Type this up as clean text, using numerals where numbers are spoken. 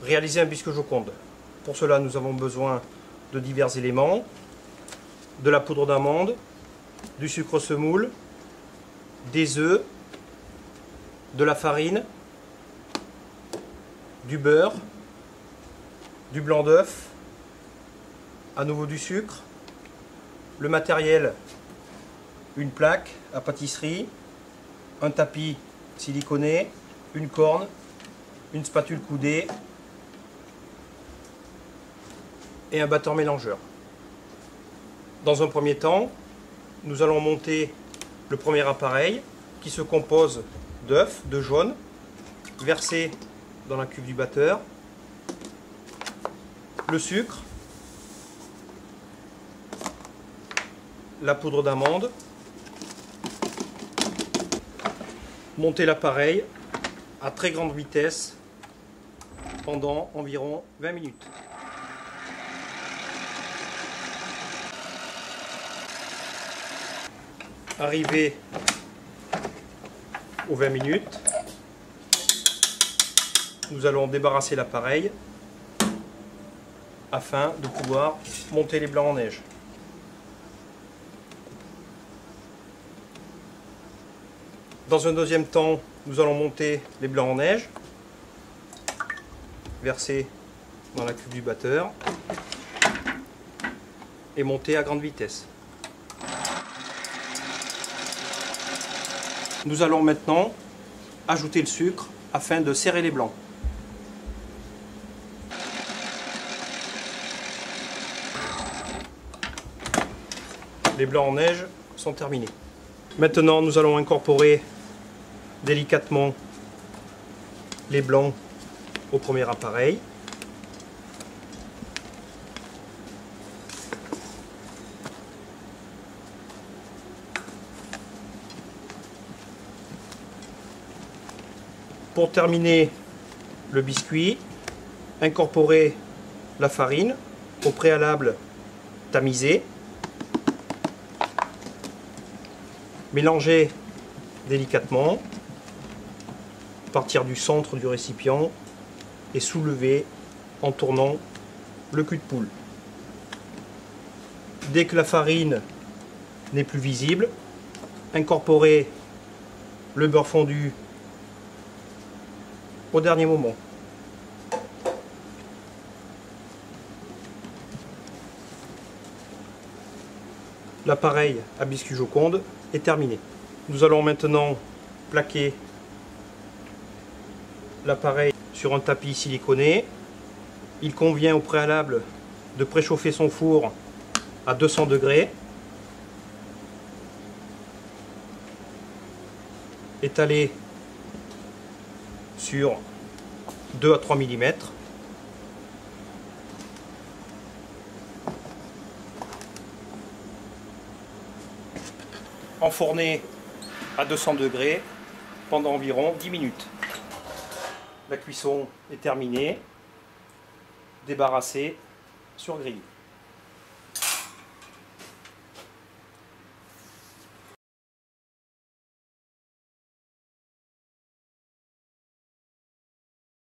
Réaliser un biscuit Joconde. Pour cela, nous avons besoin de divers éléments, de la poudre d'amande, du sucre semoule, des œufs, de la farine, du beurre, du blanc d'œuf, à nouveau du sucre, le matériel, une plaque à pâtisserie, un tapis siliconé, une corne, une spatule coudée et un batteur mélangeur. Dans un premier temps, nous allons monter le premier appareil qui se compose d'œufs, de jaune, versé dans la cuve du batteur, le sucre, la poudre d'amande, monter l'appareil à très grande vitesse pendant environ 20 minutes. Arrivé aux 20 minutes, nous allons débarrasser l'appareil afin de pouvoir monter les blancs en neige. Dans un deuxième temps, nous allons monter les blancs en neige, verser dans la cuve du batteur et monter à grande vitesse. Nous allons maintenant ajouter le sucre afin de serrer les blancs. Les blancs en neige sont terminés. Maintenant, nous allons incorporer délicatement les blancs au premier appareil. Pour terminer le biscuit, incorporer la farine au préalable tamisée. Mélanger délicatement, partir du centre du récipient et soulever en tournant le cul de poule. Dès que la farine n'est plus visible, incorporer le beurre fondu au dernier moment. L'appareil à biscuit Joconde est terminé. Nous allons maintenant plaquer l'appareil sur un tapis siliconé. Il convient au préalable de préchauffer son four à 200 degrés. Étaler sur 2 à 3 mm. Enfourner à 200 degrés pendant environ 10 minutes. La cuisson est terminée. Débarrasser sur grille.